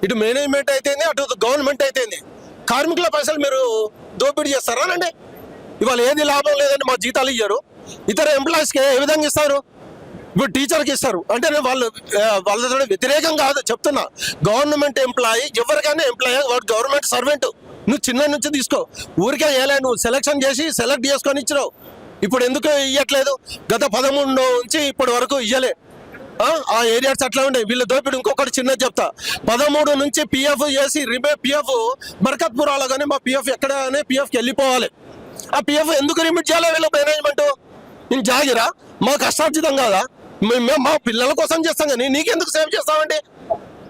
ఇటు మేనేజ్మెంట్ అయితేంది, అటు గవర్నమెంట్ అయితేంది. కార్మికుల పైసలు మీరు దోపిడీ చేస్తారానండి? ఇవాళ ఏది లాభం లేదండి, మా జీతాలు ఇయ్యరు. ఇతర ఎంప్లాయీస్కి ఏ విధంగా ఇస్తారు? ఇప్పుడు టీచర్కి ఇస్తారు అంటే నేను వాళ్ళతో వ్యతిరేకం కాదు చెప్తున్నా. గవర్నమెంట్ ఎంప్లాయీ ఎవరికైనా ఎంప్లాయీ, వాడు గవర్నమెంట్ సర్వెంట్. నువ్వు చిన్న నుంచి తీసుకో, ఊరికే వేయలే, నువ్వు సెలెక్షన్ చేసి సెలెక్ట్ చేసుకొని ఇచ్చినావు. ఇప్పుడు ఎందుకు ఇవ్వట్లేదు? గత 13 నుంచి ఇప్పటి వరకు ఇయ్యలే. ఆ ఏరియాస్ అట్లా ఉండే. వీళ్ళ దోపిడి ఇంకొకటి చిన్నది చెప్తా. 13 నుంచి పిఎఫ్ చేసి పిఎఫ్ బర్కత్పురాలో కానీ మా పిఎఫ్ ఎక్కడనే పిఎఫ్కి వెళ్ళిపోవాలి. ఆ పిఎఫ్ ఎందుకు రిమిట్ చేయాలి వీళ్ళ మేనేజ్మెంట్? నేను జాగిరా, మా కష్టార్జితం కాదా? మేము మా పిల్లల కోసం చేస్తాం కానీ నీకెందుకు సేవ్ చేస్తామండి?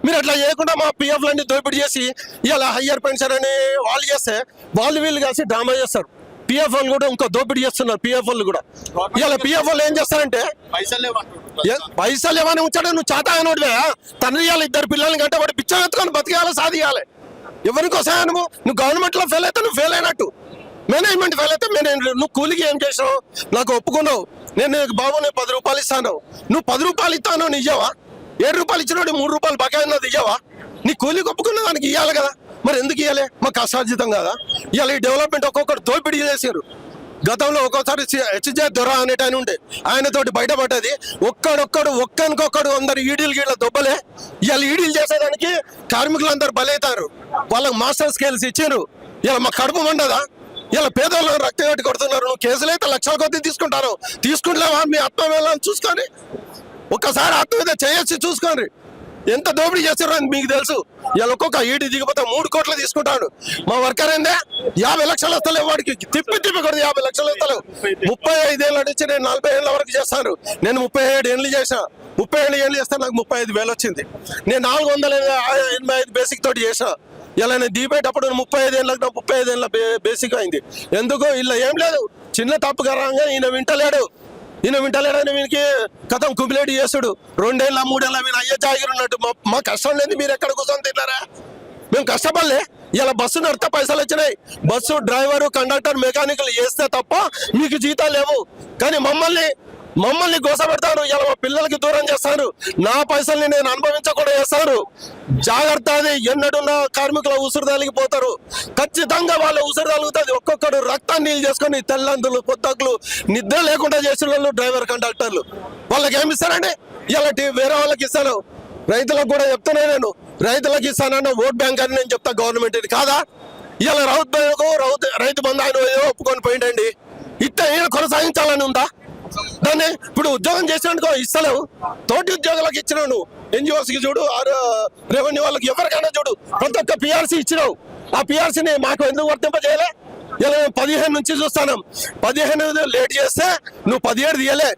మీరు అట్లా చేయకుండా మా పిఎఫ్లన్నీ దోపిడీ చేసి ఇలా హయ్యర్ పెన్షన్ అని వాళ్ళు చేస్తే వాళ్ళు వీళ్ళు కలిసి డ్రామా చేస్తారు. పిఎఫ్ వాళ్ళు కూడా ఇంకో దోపిడీ చేస్తున్నారు. పిఎఫ్ వాళ్ళు కూడా ఇలా పిఎఫ్ వాళ్ళు ఏం చేస్తారంటే పైసలు ఏమని ఉంచాడు. నువ్వు చేత అయినోడివే తండ్రి ఇవ్వాలి, 2 పిల్లల్ని కంటే వాడు పిచ్చ ఎత్తుకొని బతికేయాలి, సాధియాలి. ఎవరికోసం నువ్వు గవర్నమెంట్లో ఫెయిల్ అయితే నువ్వు ఫెయిల్ అయినట్టు, మేనేజ్మెంట్ ఫెయిల్ అయితే నువ్వు కూలికి ఏం చేసావు? నాకు ఒప్పుకున్నావు, నేను బాబు నేను 10 రూపాయలు ఇస్తాను, నువ్వు 10 రూపాయలు ఇస్తాను నీ ఇయ్యవా? 7 రూపాయలు ఇచ్చినోడు 3 రూపాయలు బకాయి ఉన్నది ఇయ్యవా? నీ కూలికి ఒప్పుకున్న దానికి ఇవ్వాలి కదా. మరి ఎందుకు ఇవ్వాలి? మాకు కష్టార్జితం కదా. ఇవాళ ఈ డెవలప్మెంట్ ఒక్కొక్కరు దోపిడీ చేశారు. గతంలో ఒక్కోసారి హెచ్జే దొర అనేట ఆయన ఉండే, ఆయనతోటి బయటపడ్డది. ఒక్కరికొక్కడు అందరు ఈడీలు గీళ్ళ దొబ్బలే. ఇవాళ ఈడీలు చేసేదానికి కార్మికులందరూ బలవుతారు. వాళ్ళకి మాస్టర్ స్కేల్స్ ఇచ్చారు. ఇలా మా కడుపు మండదా? ఇలా పేదవాళ్ళని రక్తం కట్టి కొడుతున్నారు. నువ్వు కేసులు అయితే లక్షల కొద్దీ తీసుకుంటారు. తీసుకుంటావా? మీ ఆత్మవేళని చూసుకొని ఒక్కసారి ఆత్మవేద చేయొచ్చి చూసుకోండి. ఎంత దోపిడీ చేస్తారో అని మీకు తెలుసు. ఇలా ఒక్కొక్క ఈడీ దిగిపోతే 3 కోట్లు తీసుకుంటాడు. మా వర్కర్ ఏందే 50 లక్షలు వస్తలేవు, వాడికి తిప్పి కొడుతుంది 50 లక్షలు వస్తలేవు. 35 ఏళ్ళ నుంచి నేను 40 ఏళ్ళ వరకు చేస్తాను. నేను 37 ఏళ్ళు చేసిన. 37 ఏళ్ళు చేస్తే నాకు 35,000 వచ్చింది. నేను 485 బేసిక్ తోటి చేసిన. ఇలా నేను దిగిపోయేటప్పుడు 35 ఏళ్ళకి 35 ఏళ్ళ బేసిక్ అయింది. ఎందుకు? ఇలా ఏం లేదు, చిన్న తప్పు కరంగా ఈయన వింటలేడని వీనికి కథం కుమిలేటి చేసుడు. 2 ఏళ్ళ 3 ఏళ్ళ వీళ్ళు అయ్యే జాగిరి ఉన్నట్టు. మా కష్టం లేదు, మీరు ఎక్కడ కూర్చొని తిన్నారా? మేము కష్టపడలే. ఇలా బస్సు నడితే పైసలు వచ్చినాయి. బస్సు డ్రైవరు, కండక్టర్, మెకానికల్ చేస్తే తప్ప మీకు జీతాలు లేవు. కానీ మమ్మల్ని గోసపెడతారు. ఇలా మా పిల్లలకి దూరం చేస్తారు. నా పైసల్ని నేను అనుభవించకుండా చేస్తారు. జాగ్రత్త. అది ఎన్నడున్న కార్మికుల ఉసురు తగిలిపోతారు. ఖచ్చితంగా వాళ్ళ ఉసురు తగులుతుంది. ఒక్కొక్కడు రక్తాన్ని నీళ్ళు చేసుకొని తెల్లందులు పొద్దుకులు నిద్ర లేకుండా చేసిన వాళ్ళు డ్రైవర్, కండక్టర్లు. వాళ్ళకి ఏమి ఇస్తారండి? ఇలా వేరే వాళ్ళకి ఇస్తాను. రైతులకు కూడా చెప్తానే నేను, రైతులకు ఇస్తానన్న ఓట్ బ్యాంక్ అని నేను చెప్తా. గవర్నమెంట్ ఇది కాదా? ఇలా రైతు బంధు ఆయన ఒప్పుకొని పోయిండండి. ఇట్లా ఈయన కొనసాగించాలని ఉందా? దాన్ని ఇప్పుడు ఉద్యోగం చేసినందుకో ఇస్తలేవు. తోటి ఉద్యోగులకు ఇచ్చినావు నువ్వు. ఎన్జిఓస్కి చూడు, రెవెన్యూ వాళ్ళకి ఎవరికైనా చూడు, ప్రతి ఒక్క పిఆర్సీ ఇచ్చినావు. ఆ పిఆర్సీని మాకు ఎందుకు వర్తింపజేయలే? ఇలా 15 నుంచి చూస్తాను. 15 లేట్ చేస్తే నువ్వు 17 తీయలే.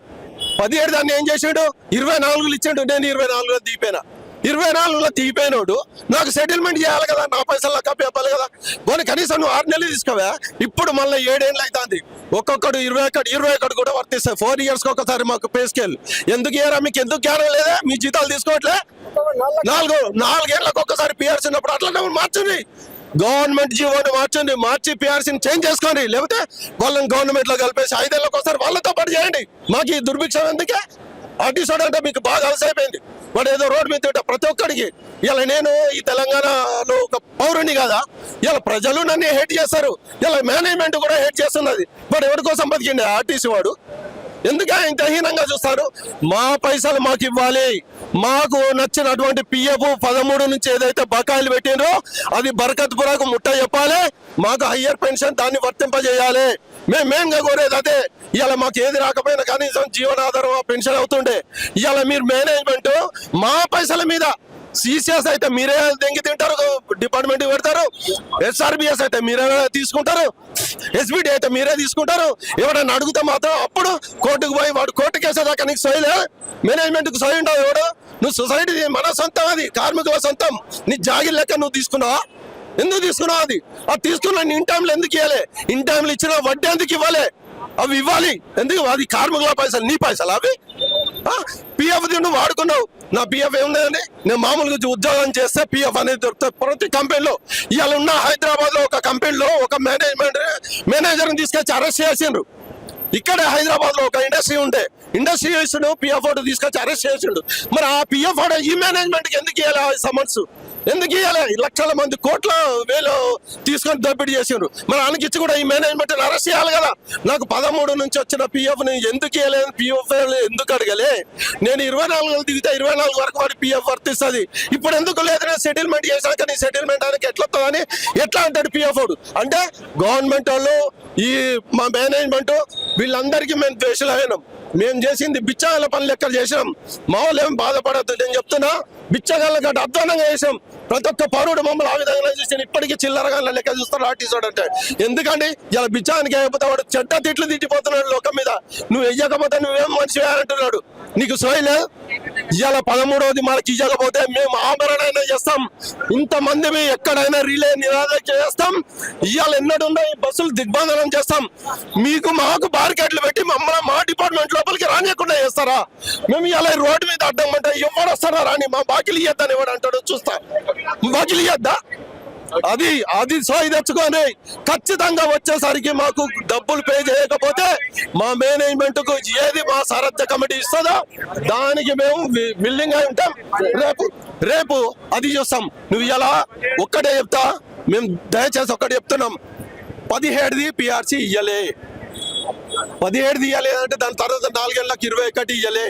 17 దాన్ని ఏం చేసాడు? 24 ఇచ్చాడు. నేను 24లో దిగిపోయినా. 24లో దిగిపోయినోడు నాకు సెటిల్మెంట్ చేయాలి కదా, నా పైసలు నాకు అప్పేపాలి కదా. పోనీ కనీసం నువ్వు 6 నెలలు తీసుకోవా? ఇప్పుడు మళ్ళీ 7 ఏళ్ళు అవుతుంది. ఒక్కొక్కడు 21 కూడా వర్తిస్తాయి. 4 ఇయర్స్కి ఒకసారి మాకు పే స్కేల్. ఎందుకు ఇయ్యారా? మీకు ఎందుకు జ్ఞానం లేదా? మీ జీతాలు తీసుకోవట్లే. 4 ఏళ్ళకి ఒక్కసారి పిఆర్సీ ఉన్నప్పుడు అట్లా మార్చుంది. గవర్నమెంట్ జీవోని మార్చి పిఆర్సీని చేంజ్ చేసుకోండి. లేకపోతే వాళ్ళని గవర్నమెంట్ లో కలిపేసి 5 ఏళ్ళకి ఒకసారి వాళ్ళతో పాటు చేయండి. మాకు ఈ దుర్భిక్షం ఎందుకే? ఆర్టీసీ అంటే మీకు బాగా అలసైపోయింది. వాడు ఏదో రోడ్డు మీద తింటా ప్రతి ఒక్కడికి. ఇలా నేను ఈ తెలంగాణలో ఒక పౌరుని కదా, ఇలా ప్రజలు నన్ను హేట్ చేస్తారు. ఇలా మేనేజ్మెంట్ కూడా హేట్ చేస్తున్నది. వాడు ఎవరి కోసం బతికిండి ఆర్టీసీ వాడు? ఎందుకు ఇంత హీనంగా చూస్తారు? మా పైసలు మాకు ఇవ్వాలి. మాకు నచ్చినటువంటి పిఎఫ్ 13 నుంచి ఏదైతే బకాయిలు పెట్టినో అది బర్కత్పురాకు ముట్ట చెప్పాలి. మాకు హయ్యర్ పెన్షన్ దాన్ని వర్తింపజేయాలి. మేమేంగా కోరేది అదే. ఇవాళ మాకు ఏది రాకపోయినా కనీసం జీవనాధారం పెన్షన్ అవుతుండే. ఇవాళ మీరు మేనేజ్మెంట్ మా పైసల మీద సిసిఎస్ అయితే మీరే దెంగి తింటారు, డిపార్ట్మెంట్ పెడతారు. ఎస్ఆర్బిఎస్ అయితే మీరే తీసుకుంటారు. ఎస్బిడి అయితే మీరే తీసుకుంటారు. ఎవడన్నా అడిగితే మాత్రం అప్పుడు కోర్టుకు పోయి వాడు కోర్టు కేసేదాకా నీకు సోయలే. మేనేజ్మెంట్కి సోయి ఉండవు. ఎవడు? నువ్వు సొసైటీ మన సొంతం, అది కార్మికుల సొంతం. నీ జాగిర్ లెక్క నువ్వు తీసుకున్నావా? ఎందుకు తీసుకున్నావు? అది తీసుకున్నా ఇన్ టైంలో ఎందుకు ఇవ్వాలి? ఇన్ టైంలో ఇచ్చిన వడ్డీ ఎందుకు ఇవ్వాలి? అవి ఇవ్వాలి ఎందుకు? అది కార్మికుల పైసలు, నీ పైసలు అవి. పిఎఫ్ నువ్వు వాడుకున్నావు. నా పిఎఫ్ ఏముందండి? నేను మామూలుగా ఉద్యోగం చేస్తే పిఎఫ్ అనేది దొరుకుతుంది ప్రతి కంపెనీలో. ఇవాళ ఉన్న హైదరాబాద్ లో ఒక కంపెనీలో ఒక మేనేజర్ని తీసుకొచ్చి అరెస్ట్ చేసిండ్రు. ఇక్కడ హైదరాబాద్ లో ఒక ఇండస్ట్రీ ఉంటే ఇండస్ట్రియలిస్ట్ పిఎఫ్ తీసుకొచ్చి అరెస్ట్ చేసిండు. మరి ఆ పిఎఫ్ ఈ మేనేజ్మెంట్ కి ఎందుకు ఇవ్వాలి సమన్స్? ఎందుకు ఇవ్వాలి? లక్షల మంది కోట్ల వేలు తీసుకొని దోపిడీ చేసిండ్రు. మరి ఆయనకిచ్చి కూడా ఈ మేనేజ్మెంట్ అరెస్ట్ చేయాలి కదా. నాకు 13 నుంచి వచ్చిన పిఎఫ్ ని ఎందుకు ఇవ్వలేదు, పిఎఫ్ ఎందుకు అడగలే? నేను 24 దిగితే 24 వరకు వాడి పిఎఫ్ వర్తిస్తుంది. ఇప్పుడు ఎందుకు లేదు? నేను సెటిల్మెంట్ చేశాక నీ సెటిల్మెంట్ ఆయనకి ఎట్లా వస్తుందని ఎట్లా అంటాడు పిఎఫ్ వాడు? అంటే గవర్నమెంట్ వాళ్ళు ఈ మా మేనేజ్మెంట్ వీళ్ళందరికీ మేము ద్వేషులైనాం. మేము చేసింది బిచ్చగాళ్ళ పనులు ఎక్కడ చేసినాం. మా వాళ్ళు ఏం బాధపడద్దు, నేను చెప్తున్నా. బిచ్చగాళ్ళ గడ్డ అధ్వానంగా చేసాం. ప్రతి ఒక్క పౌరుడు మమ్మల్ని ఆ విధంగా చూసి ఇప్పటికీ చిల్లరగా లెక్క చూస్తాడు ఆర్టీసోడు అంటే. ఎందుకండి ఇలా బిచ్చానికి వేయకపోతే వాడు చెడ్డ తిట్లు తిట్టిపోతున్నాడు లోకం మీద. నువ్వు వెయ్యకపోతే నువ్వేం మనిషి అంటున్నాడు. నీకు సోయలే? ఇవాళ 13వది మనకి ఇవ్వకపోతే మేము ఆభరణైనా చేస్తాం. ఇంతమంది ఎక్కడైనా రిలే నిరాదరణ చేస్తాం. ఇవాళ ఎన్నడుందో ఈ బస్సులు దిగ్బంధనం చేస్తాం. మీకు మాకు బారికేట్లు పెట్టి మమ్మల్ని మా డిపార్ట్మెంట్ లోపలికి రానియకుండా చేస్తారా? మేము ఇలా రోడ్డు మీద అడ్డం అంటే ఎవరు వస్తారా రాని, మా బాకీలు ఇయ్యద్దని ఎవడు అంటాడు చూస్తా. బాకీలు ఇయ్యద్దా? అది సోయి తెచ్చుకొని ఖచ్చితంగా వచ్చేసరికి మాకు డబ్బులు పే చేయకపోతే మా మేనేజ్మెంట్ కు ఏది మా సారథ్య కమిటీ ఇస్తుందో దానికి మేము బిల్డింగ్ అయి ఉంటాం. రేపు అది చూస్తాం. నువ్వు ఇలా ఒక్కటే చెప్తా, మేము దయచేసి ఒక్కటే చెప్తున్నాం. 17ది పిఆర్సీ ఇయ్యలే, 17ది ఇయ్యలేదంటే దాని తర్వాత 4 ఏళ్ళకి 21 ఇయ్యలే,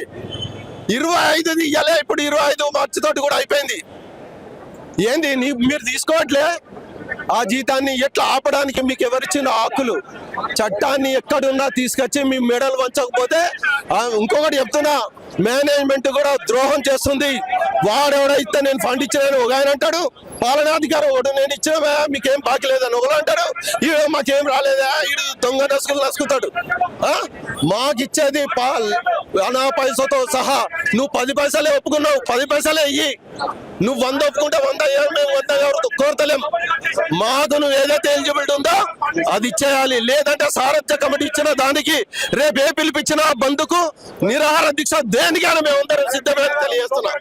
25ది ఇయ్యలే. ఇప్పుడు 25 మార్చి తోటి కూడా అయిపోయింది. ఏంది మీరు తీసుకోవట్లే? ఆ జీతాన్ని ఎట్లా ఆపడానికి మీకు ఎవరిచ్చిన హక్కులు? చట్టాన్ని ఎక్కడున్నా తీసుకొచ్చి మీ మెడలు వంచకపోతే ఇంకొకటి చెప్తున్నా, మేనేజ్మెంట్ కూడా ద్రోహం చేస్తుంది. వాడెవడైతే నేను ఫండ్ ఇచ్చినాను ఒక ఆయన అంటాడు, పాలనాధికారి ఒకడు నేను ఇచ్చినా మీకేం బాకీ లేదని ఒకడు అంటాడు, ఈడు మాకేం రాలేదా, ఈడు దొంగ నసుకులు నసుకుతాడు. మాకిచ్చేది నా పైసతో సహా. నువ్వు 10 పైసలే ఒప్పుకున్నావు, 10 పైసలే ఇయ్యి. నువ్వు 100 ఒప్పుకుంటే 100 మేము 100 కోరతలేం. మాకు నువ్వు ఏదైతే ఎలిజిబిలిటీ ఉందో అది ఇచ్చేయాలి. లేదంటే సారథ్య కమిటీ ఇచ్చిన దానికి రేపు ఏ పిలిపించినా బంధుకు నిరాహార దీక్ష దేనికైనా మేము అందరం సిద్ధమని తెలియజేస్తున్నాం.